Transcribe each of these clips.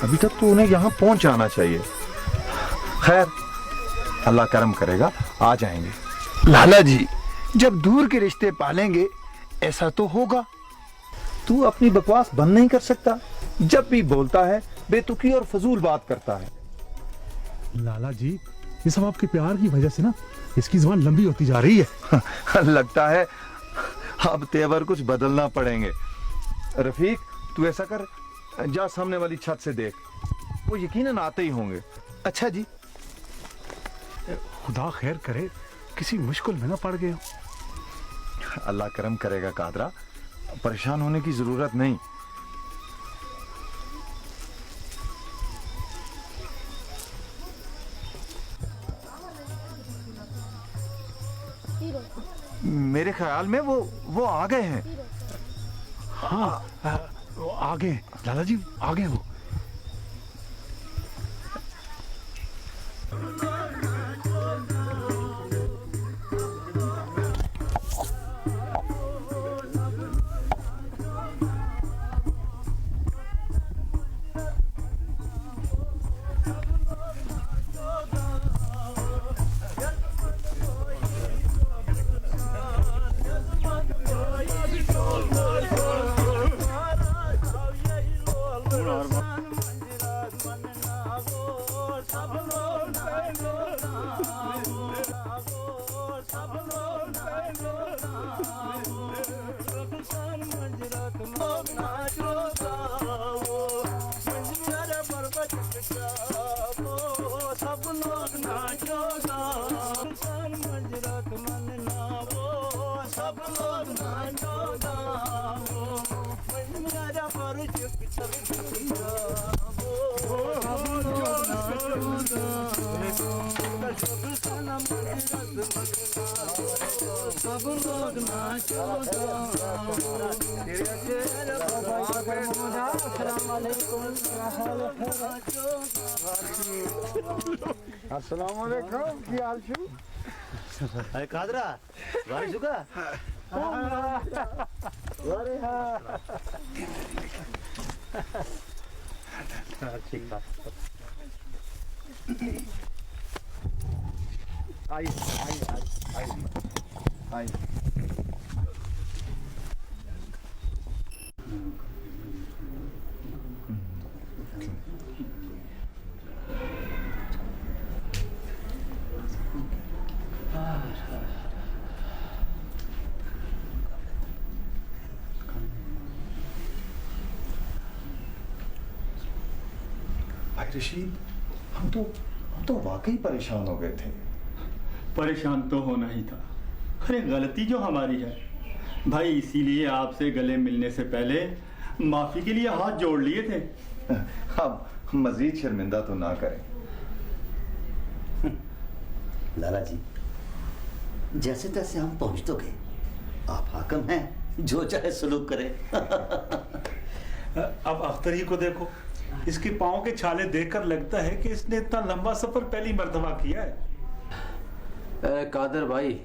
अभी तक तो उन्हें यहाँ पहुंच जाना चाहिए। खैर, अल्लाह करम करेगा, आ जाएंगे। लाला जी, जब दूर के रिश्ते पालेंगे ऐसा तो होगा। तू अपनी बकवास बंद नहीं कर सकता? जब भी बोलता है बेतुकी और फजूल बात करता है। लाला जी, ये सब आपके प्यार की वजह से ना इसकी जुबान लंबी होती जा रही है। लगता है अब तेवर कुछ बदलना पड़ेंगे। रफीक, तू ऐसा कर, जा सामने वाली छत से देख, वो यकीनन आते ही होंगे। अच्छा जी। खुदा खैर करे किसी मुश्किल में ना पड़ गए हो। अल्लाह करम करेगा कादरा, परेशान होने की जरूरत नहीं। मेरे ख्याल में वो आ गए हैं। हाँ, वो आ गए लाला जी, आ गए वो। अस्सलामुअलैकुम, की हाल छू? अरे कादरा, बारिश हुआ? अरे हाँ। ठीक बात। आई आई आई आई आई। भाई रशीद, हम तो वाकई परेशान हो गए थे। परेशान तो होना ही था। अरे गलती जो हमारी है भाई, इसीलिए आपसे गले मिलने से पहले माफी के लिए हाथ जोड़ लिए थे। अब मजीद शर्मिंदा तो ना करें। लाला जी, जैसे तैसे हम पहुंच तो गए। आप हाकम हैं, जो चाहे सलूक करें। अब अख्तर ही को देखो, इसके पाँव के छाले देखकर लगता है कि इसने इतना लंबा सफर पहली मर्तबा किया है। कादर भाई,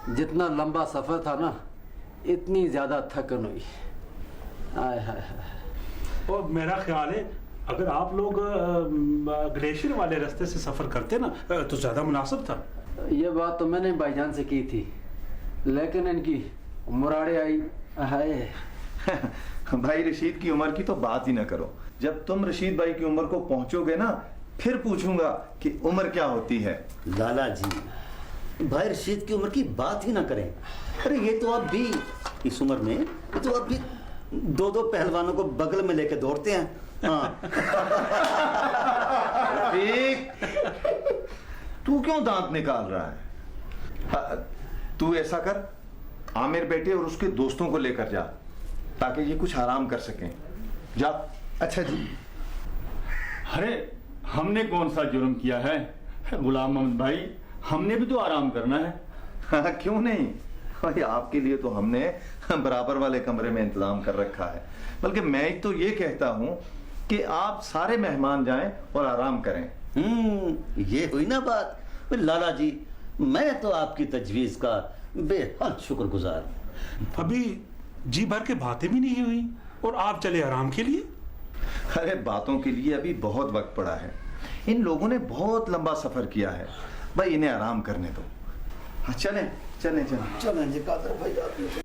जितना लंबा सफर था ना, इतनी ज्यादा थकन हुई। आय हाय हाय। और मेरा ख्याल है अगर आप लोग ग्लेशियर वाले रास्ते से सफर करते ना तो ज्यादा मुनासिब था। ये बात तो मैंने भाईजान से की थी, लेकिन इनकी मुराड़े आई। हाय। भाई रशीद की उम्र की तो बात ही ना करो। जब तुम रशीद भाई की उम्र को पहुंचोगे ना, फिर पूछूंगा कि उम्र क्या होती है। लाला जी, भाई रशीद की उम्र की बात ही ना करें। अरे ये तो अब भी इस उम्र में तो अब भी दो पहलवानों को बगल में लेके दौड़ते हैं। हाँ। तू क्यों दांत निकाल रहा है? तू ऐसा कर, आमिर बेटे और उसके दोस्तों को लेकर जा, ताकि ये कुछ आराम कर सकें। जा। अच्छा जी। अरे हमने कौन सा जुर्म किया है गुलाम मोहम्मद भाई, हमने भी तो आराम करना है। हाँ, क्यों नहीं भाई, आपके लिए तो हमने बराबर वाले कमरे में इंतजाम कर रखा है। बल्कि मैं तो ये कहता हूँ कि आप सारे मेहमान जाएं और आराम करें। ये हुई ना बात। लाला जी, मैं तो आपकी तजवीज का बेहद शुक्रगुजार। अभी जी भर के बातें भी नहीं हुई और आप चले आराम के लिए। अरे बातों के लिए अभी बहुत वक्त पड़ा है। इन लोगों ने बहुत लंबा सफर किया है, भाई इन्हें आराम करने दो। हाँ चलें चलें चलें। चलें जी कादर भाई आप।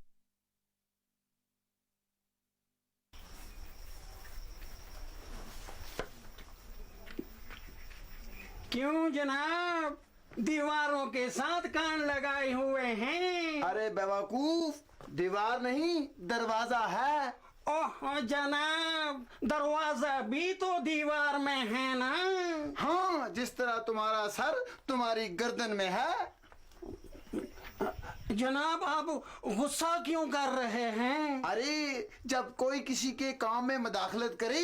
क्यों जनाब, दीवारों के साथ कान लगाए हुए हैं? अरे बेवकूफ, दीवार नहीं दरवाजा है। ओह जनाब, दरवाजा भी तो दीवार में है ना? हाँ, जिस तरह तुम्हारा सर तुम्हारी गर्दन में है। जनाब आप गुस्सा क्यों कर रहे हैं? अरे जब कोई किसी के काम में मदाखलत करे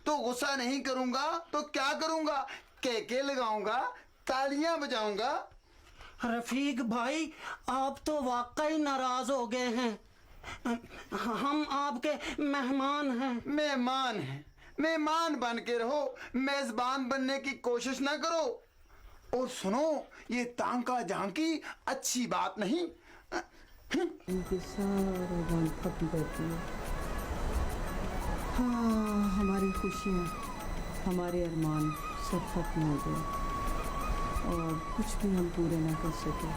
तो गुस्सा नहीं करूंगा तो क्या करूंगा? केके लगाऊंगा, तालियां बजाऊंगा। रफीक भाई, आप तो वाकई नाराज हो गए हैं। हम आपके मेहमान हैं। मेहमान है, मेहमान बन के रहो, मेजबान बनने की कोशिश ना करो। और सुनो, ये तांका झांकी अच्छी बात नहीं। इनके सारा गम खत्म करती है। हाँ, हमारी खुशियाँ, हमारे अरमान सब खत्म हो गए और कुछ भी हम पूरे ना कर सके।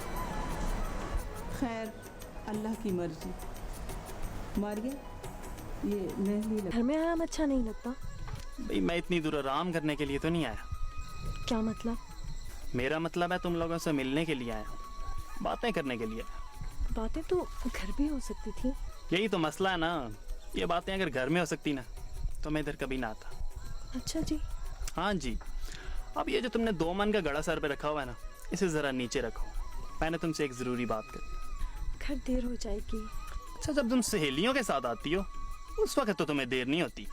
खैर, अल्लाह की मर्जी। मारिया, ये नहली घर में आराम अच्छा नहीं लगता? भाई मैं इतनी दूर आराम करने के लिए तो नहीं आया। क्या मतलब? मेरा मतलब है तुम लोगों से मिलने के लिए आया हूँ, बातें करने के लिए। बातें तो घर भी हो सकती थी। यही तो मसला है ना, ये बातें अगर घर में हो सकती ना तो मैं इधर कभी ना आता। अच्छा जी। हाँ जी। अब ये जो तुमने 2 मन का घड़ा सर पे रखा हुआ है ना, इसे ज़रा नीचे रखो। मैंने तुमसे एक ज़रूरी बात कर। घर देर हो जाएगी। अच्छा, जब तुम सहेलियों के साथ आती हो उस वक्त तो तुम्हें देर नहीं होती।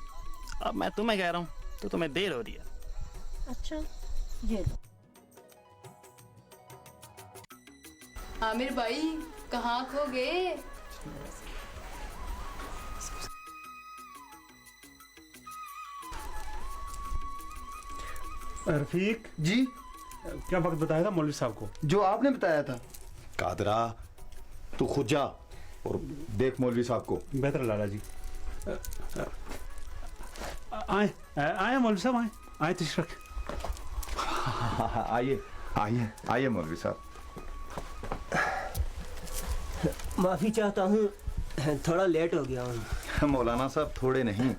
अब मैं तुम्हें कह रहा हूँ तो तुम्हें देर हो रही है। अच्छा, ये लो। आमिर भाई कहाँ खो गए? रफीक जी, क्या वक्त बताया था मौलवी साहब को? जो आपने बताया था। कादरा तू खुद जा और देख मौलवी साहब को। बेहतर लाला जी। आए आए मौलवी साहब, आए आए तशरीफ रखें। आइए आइए आइए मौलवी साहब। माफ़ी चाहता हूँ, थोड़ा लेट हो गया हूँ। मौलाना साहब थोड़े नहीं,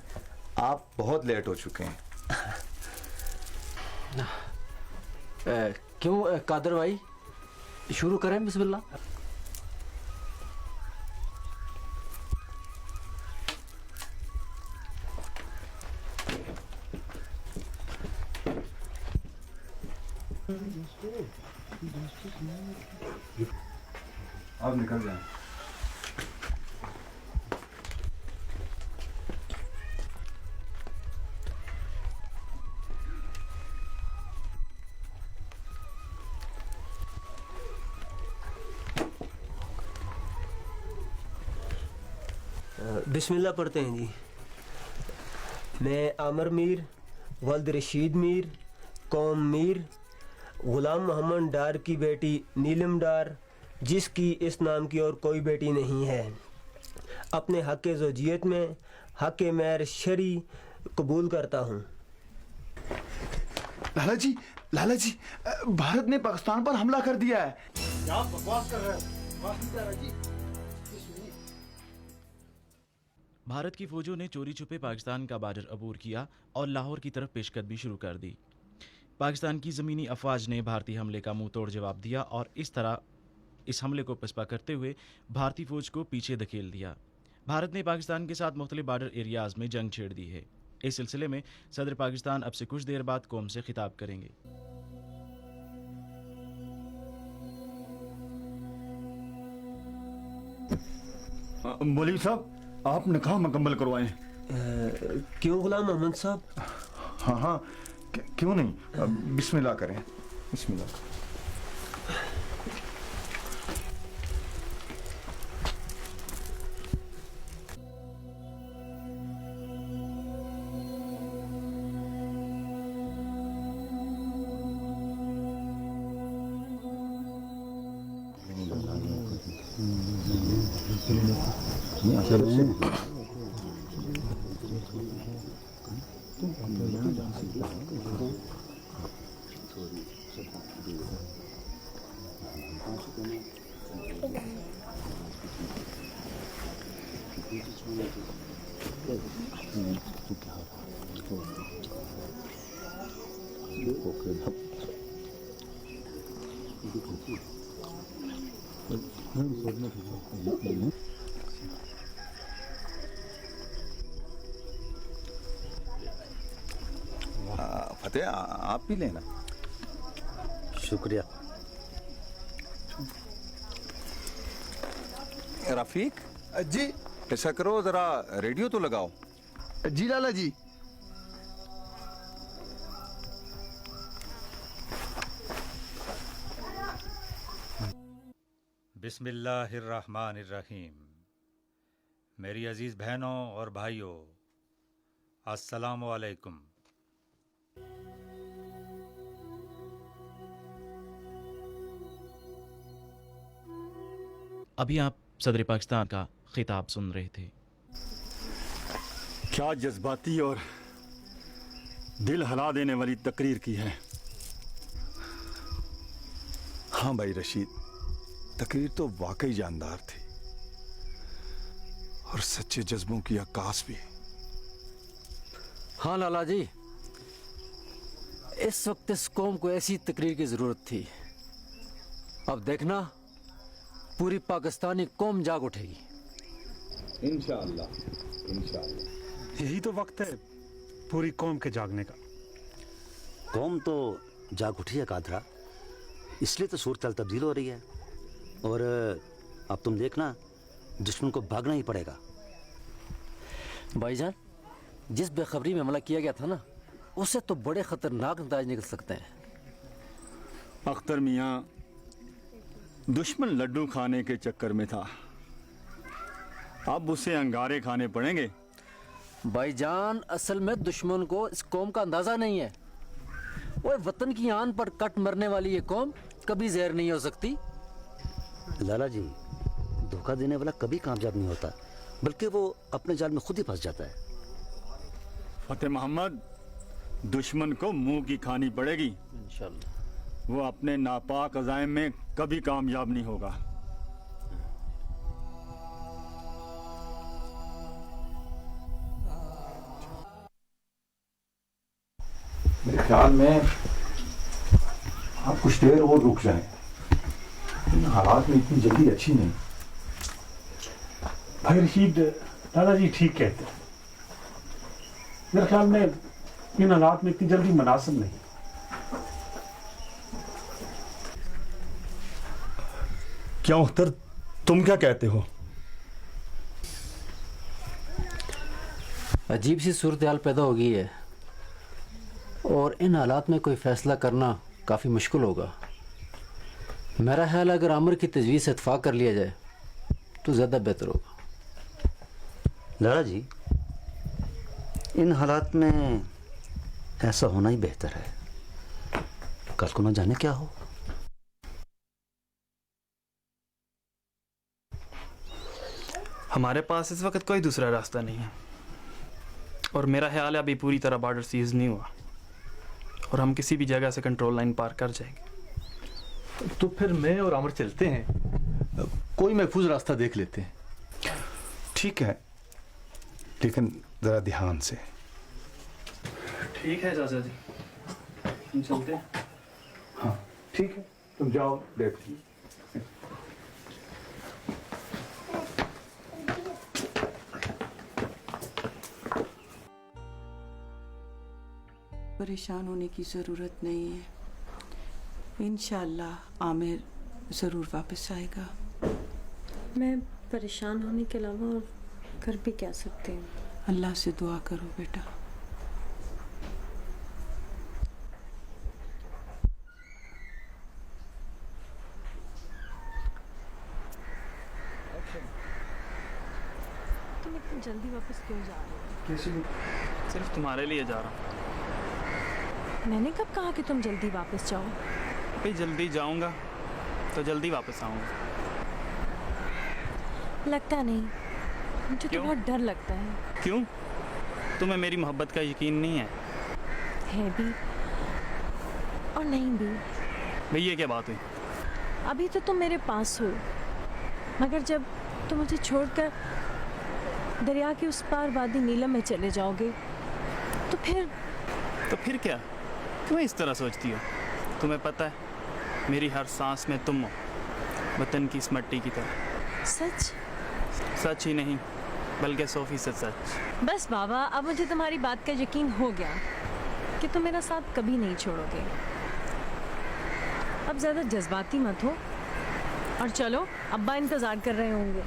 आप बहुत लेट हो चुके हैं। क्यों कादर भाई, शुरू करें? बिस्मिल्लाह। अब निकल जाए। बिस्मिल्लाह पढ़ते हैं जी। मैं आमिर मीर वल्द रशीद मीर कौम मीर गुलाम मोहम्मद डार की बेटी नीलम डार, जिसकी इस नाम की और कोई बेटी नहीं है, अपने हक़ ज़ौजियत में हक़ मेहर शरी कबूल करता हूँ। लाला जी, भारत ने पाकिस्तान पर हमला कर दिया है। क्या बकवास कर रहे हो? भारत की फौजों ने चोरी छुपे पाकिस्तान का बॉर्डर अबूर किया और लाहौर की तरफ पेशकदमी शुरू कर दी। पाकिस्तान की ज़मीनी अफवाज ने भारतीय हमले का मुंह तोड़ जवाब दिया और इस तरह इस हमले को पसपा करते हुए भारतीय फौज को पीछे धकेल दिया। भारत ने पाकिस्तान के साथ मुख्तलिफ बॉर्डर एरियाज में जंग छेड़ दी है। इस सिलसिले में सदर पाकिस्तान अब से कुछ देर बाद कौम से खिताब करेंगे। मौलवी साहब, आप निकाह मुकम्मल करवाएं। क्यों गुलाम मोहम्मद साहब? हाँ हाँ, क्यों नहीं, बिस्मिल्लाह करें। बिस्मिल्लाह। फतेह आप भी लेना। शुक्रिया। रफीक जी। ऐसा करो जरा रेडियो तो लगाओ। जी लाला जी। बिस्मिल्लाहिर्रहमानिर्रहीम। मेरी अजीज बहनों और भाइयों, अस्सलामु अलैकुम। अभी आप सदर पाकिस्तान का खिताब सुन रहे थे। क्या जज्बाती और दिल हिला देने वाली तकरीर की है। हाँ भाई रशीद, तकरीर तो वाकई जानदार थी और सच्चे जज्बों की अक्कास भी। हाँ लाला जी, इस वक्त इस कौम को ऐसी तकरीर की जरूरत थी। अब देखना पूरी पाकिस्तानी कौम जाग उठेगी। इंशाअल्लाह, इंशाअल्लाह। यही तो वक्त है पूरी कौम के जागने का। कौम तो जाग उठी है कादरा, इसलिए तो सूरत तब्दील हो रही है। और अब तुम देखना दुश्मन को भागना ही पड़ेगा। भाईजान, जिस बेखबरी में हमला किया गया था ना, उससे तो बड़े खतरनाक नतीजे निकल सकते हैं। अख्तर मियाँ, दुश्मन लड्डू खाने के चक्कर में था, अब उसे अंगारे खाने पड़ेंगे। भाईजान, असल में दुश्मन को इस कौम का अंदाजा नहीं है। वो वतन की आन पर कट मरने वाली ये कौम कभी जहर नहीं हो सकती। लाला जी, धोखा देने वाला कभी कामयाब नहीं होता, बल्कि वो अपने जाल में खुद ही फंस जाता है। फतेह मोहम्मद, दुश्मन को मुंह की खानी पड़ेगी इंशाअल्लाह। वो अपने नापाक अज़ाइम में कभी कामयाब नहीं होगा। मेरे ख्याल में आप कुछ देर और रुक जाएं। इन हालात में इतनी जल्दी अच्छी नहीं। भाई रशीद, दादाजी ठीक कहते हैं। मेरे ख्याल में इन हालात में इतनी जल्दी मुनासिब नहीं। क्यों अख्तर, तुम क्या कहते हो? अजीब सी सूरत हाल पैदा हो गई है और इन हालात में कोई फैसला करना काफ़ी मुश्किल होगा। मेरा ख्याल है अगर आमिर की तजवीज़ से इत्फाक कर लिया जाए तो ज़्यादा बेहतर होगा। लाला जी, इन हालात में ऐसा होना ही बेहतर है। कल को न जाने क्या हो। हमारे पास इस वक्त कोई दूसरा रास्ता नहीं है और मेरा ख्याल है अभी पूरी तरह बॉर्डर सीज नहीं हुआ और हम किसी भी जगह से कंट्रोल लाइन पार कर जाएंगे। तो फिर मैं और आमिर चलते हैं, कोई महफूज रास्ता देख लेते हैं। ठीक है, लेकिन जरा ध्यान से। ठीक है चाचा जी, हम चलते हैं। हाँ ठीक है, तुम जाओ बैठिए। परेशान होने की ज़रूरत नहीं है। इंशाअल्लाह आमिर ज़रूर वापस आएगा। मैं परेशान होने के अलावा और कर भी क्या सकती हूँ। अल्लाह से दुआ करो बेटा। तुम इतनी जल्दी वापस क्यों जा रहे हो? कैसे? सिर्फ तुम्हारे लिए जा रहा हूँ। मैंने कब कहा कि तुम जल्दी वापस जाओ? भाई जल्दी जाऊंगा तो जल्दी वापस आऊंगा। लगता नहीं, मुझे तो बहुत डर लगता है। क्यों? तुम्हें मेरी मोहब्बत का यकीन नहीं है? है भी और नहीं भी। भाई ये क्या बात हुई? अभी तो तुम मेरे पास हो, मगर जब तुम मुझे छोड़कर दरिया के उस पार वादी नीलम में चले जाओगे तो फिर क्या? क्यों इस तरह सोचती हो? तुम्हें पता है मेरी हर सांस में तुम हो, वतन की इस मट्टी की तरह। सच? सच ही नहीं बल्कि 100% सच। बस बाबा, अब मुझे तुम्हारी बात का यकीन हो गया कि तुम मेरा साथ कभी नहीं छोड़ोगे। अब ज़्यादा जज्बाती मत हो और चलो, अब्बा इंतज़ार कर रहे होंगे।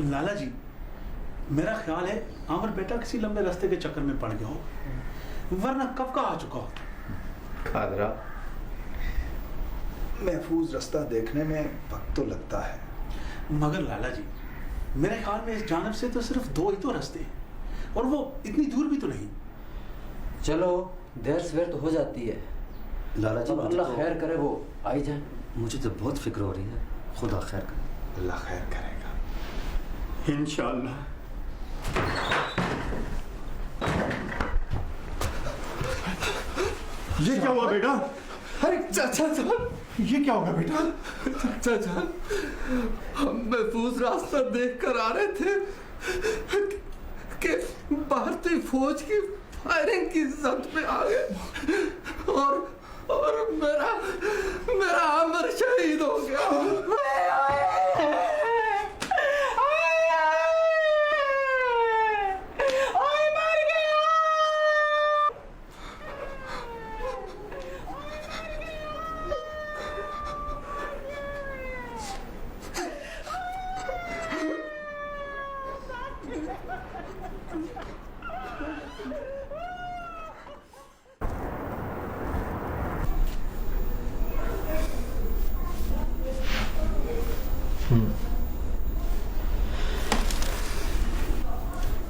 लाला जी, मेरा ख्याल है आमिर बेटा किसी लंबे रास्ते के चक्कर में पड़ गया हो, वरना कब का आ चुका हो। खादरा, महफूज रास्ता देखने में वक्त तो लगता है, मगर लाला जी मेरे ख्याल में इस जानब से तो सिर्फ 2 ही तो रास्ते हैं और वो इतनी दूर भी तो नहीं। चलो, देर सवेर तो हो जाती है। लाला जी, अल्लाह खैर करे वो आई जाए। मुझे तो बहुत फिक्र हो रही है। खुदा खैर करे। अल्लाह खैर करेगा इंशाअल्लाह। ये क्या हुआ बेटा? अरे चाचा साहब, ये क्या होगा बेटा? चाचा, हम महफूज रास्ता देख कर आ रहे थे कि भारतीय फौज की फायरिंग की जद में आ गए और मेरा आमिर शहीद हो गया।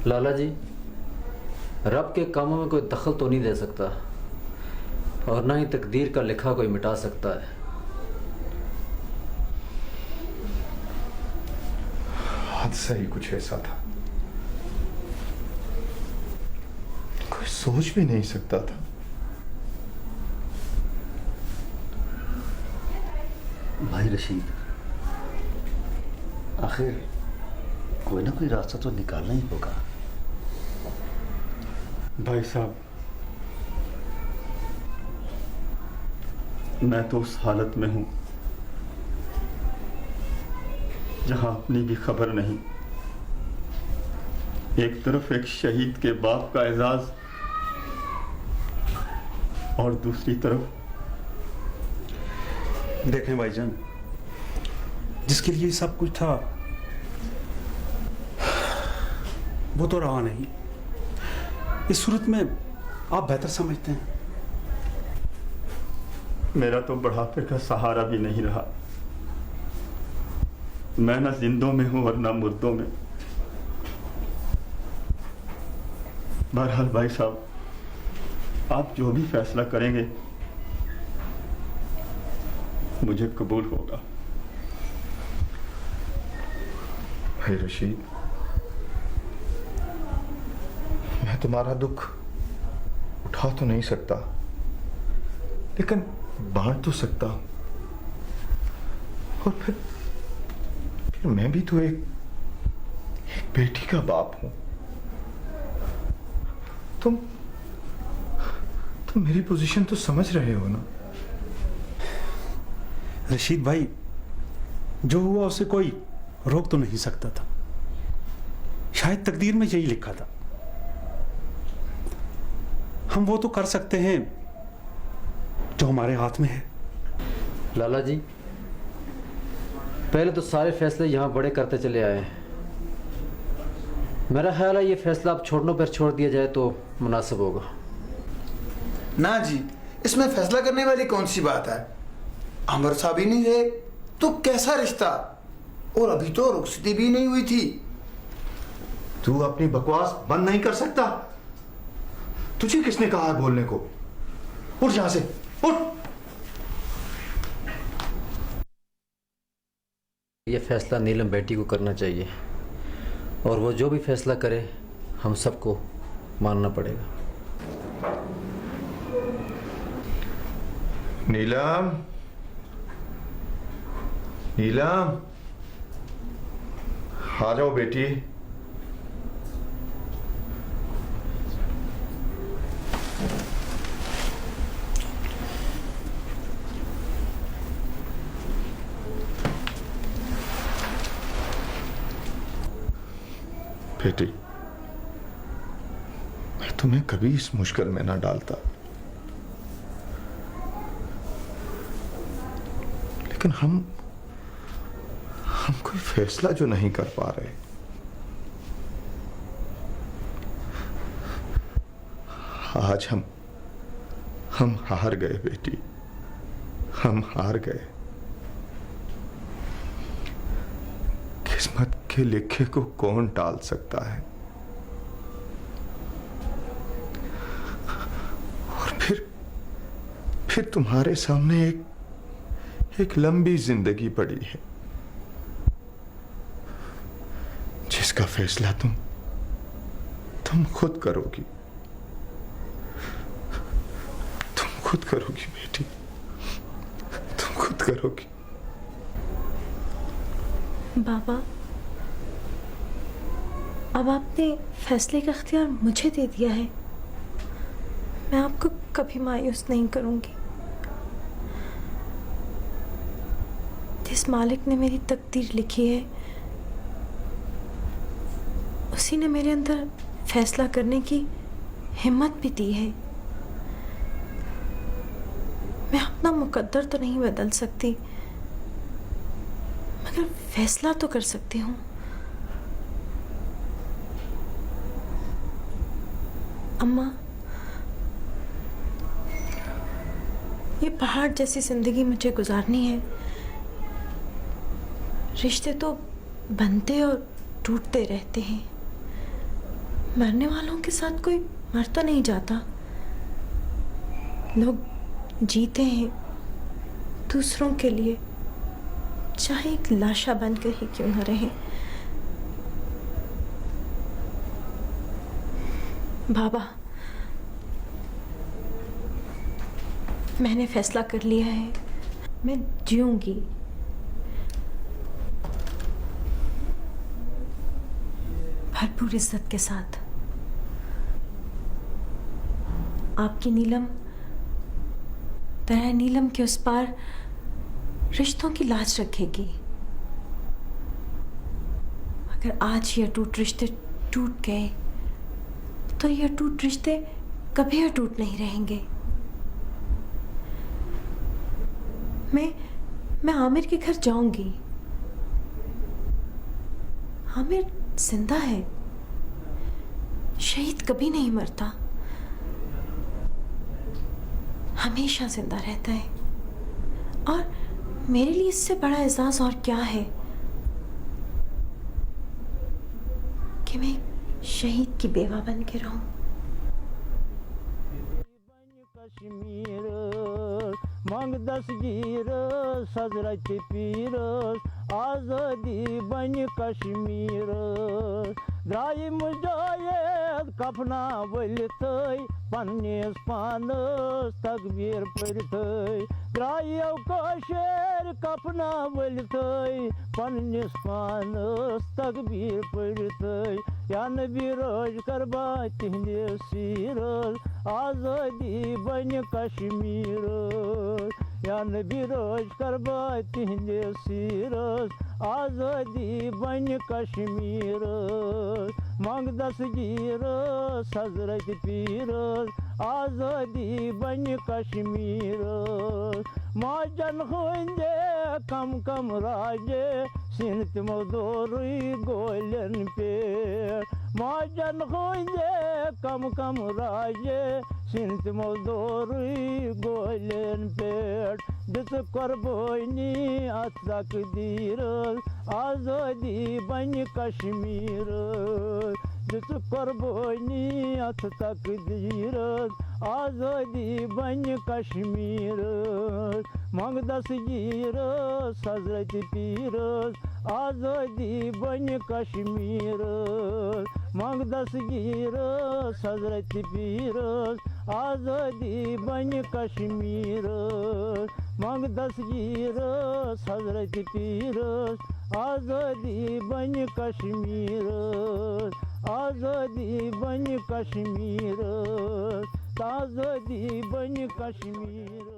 लाला जी, रब के कामों में कोई दखल तो नहीं दे सकता और ना ही तकदीर का लिखा कोई मिटा सकता है। हादसा ही कुछ ऐसा था, कोई सोच भी नहीं सकता था। भाई रशीद, आखिर कोई ना कोई रास्ता तो निकालना ही होगा। भाई साहब, मैं तो उस हालत में हूं जहां अपनी भी खबर नहीं। एक तरफ एक शहीद के बाप का एजाज और दूसरी तरफ देखें भाईजान, जिसके लिए सब कुछ था वो तो रहा नहीं। इस सूरत में आप बेहतर समझते हैं। मेरा तो बुढ़ापे का सहारा भी नहीं रहा। मैं ना जिंदों में हूं और ना मुर्दों में। बहरहाल भाई साहब, आप जो भी फैसला करेंगे मुझे कबूल होगा। भाई रशीद, मैं तुम्हारा दुख उठा तो नहीं सकता, लेकिन बांट तो सकता हूं। और फिर मैं भी तो एक बेटी का बाप हूं। तुम मेरी पोजीशन तो समझ रहे हो ना? रशीद भाई, जो हुआ उसे कोई रोक तो नहीं सकता था। शायद तकदीर में यही लिखा था। हम वो तो कर सकते हैं जो हमारे हाथ में है। लाला जी, पहले तो सारे फैसले यहाँ बड़े करते चले आए। मेरा ख्याल है ये फैसला अब छोड़ने पर छोड़ दिया जाए तो मुनासिब होगा। ना जी, इसमें फैसला करने वाली कौन सी बात है? अमर साहब ही नहीं रहे तो कैसा रिश्ता? और अभी तो रुखसती भी नहीं हुई थी। तू अपनी बकवास बंद नहीं कर सकता? तुझे किसने कहा है बोलने को? उठ यहां से, उठ। ये फैसला नीलम बेटी को करना चाहिए और वो जो भी फैसला करे हम सबको मानना पड़ेगा। नीलम, नीलम, आ जाओ बेटी। बेटी, मैं तुम्हें कभी इस मुश्किल में ना डालता, लेकिन हम कोई फैसला जो नहीं कर पा रहे। आज हम हार गए बेटी, हम हार गए। किस्मत के लिखे को कौन टाल सकता है? और फिर तुम्हारे सामने एक लंबी जिंदगी पड़ी है जिसका फैसला तुम खुद करोगी। तुम खुद करोगी बेटी, तुम खुद करोगी। बाबा, अब आपने फैसले का इख्तियार मुझे दे दिया है। मैं आपको कभी मायूस नहीं करूंगी। जिस मालिक ने मेरी तकदीर लिखी है उसी ने मेरे अंदर फैसला करने की हिम्मत भी दी है। मैं अपना मुकद्दर तो नहीं बदल सकती, मगर फैसला तो कर सकती हूँ। अम्मा, ये पहाड़ जैसी जिंदगी मुझे गुजारनी है। रिश्ते तो बनते और टूटते रहते हैं। मरने वालों के साथ कोई मर तो नहीं जाता। लोग जीते हैं दूसरों के लिए, चाहे एक लाशा बनकर ही क्यों न रहे। बाबा, मैंने फैसला कर लिया है, मैं जीऊंगी। भरपूर इज्जत के साथ। आपकी नीलम तरह नीलम के उस पार रिश्तों की लाज रखेगी। अगर आज ये अटूट रिश्ते टूट गए तो ये अटूट रिश्ते कभी अटूट नहीं रहेंगे। मैं आमिर के घर जाऊंगी। आमिर जिंदा है, शहीद कभी नहीं मरता, हमेशा जिंदा रहता है। और मेरे लिए इससे बड़ा एजाज और क्या है कि मैं शहीद की बेवा बन के रहूं। मंग दस्तगीर सजरत पीर आजादी बन कश्मीर द्राय मुजाहिद कफना वलित पन्निस पानस तकबीर पढ़ित द्रायो कशेर कफना वलित पन्निस पानस तकबीर पढ़ित या नबी रोज करबा तिहंदे सीरत आजादी बन कश्मीर या नबी रोज करबा तिहंदे सीरत आजादी बन कश्मीर मंग दस्तगीर सजरत पीर आजादी बन कश्मीर माजन हुंदे कम कम राजे सिन तमो दोरुई गोलन पे माजन खुंजे कम कम राजे सिंत मोदोरी गोलन पेट दित कुर्बानी अत तकदीर आज़ादी बन कश्मीर दित कुर्बानी अत तकदीर आज़ादी बन कश्मीर मंग दस्तगीर हज़रत पीर आज़ादी बन कश्मीर मंग दस्तगीर हज़रत पीर आज़ादी बन कश्मीर मंग दस्तगीर हज़रत पीर आज़ादी बन कश्मीर आज़ादी बन कश्मीर आज़ादी बन कश्मीर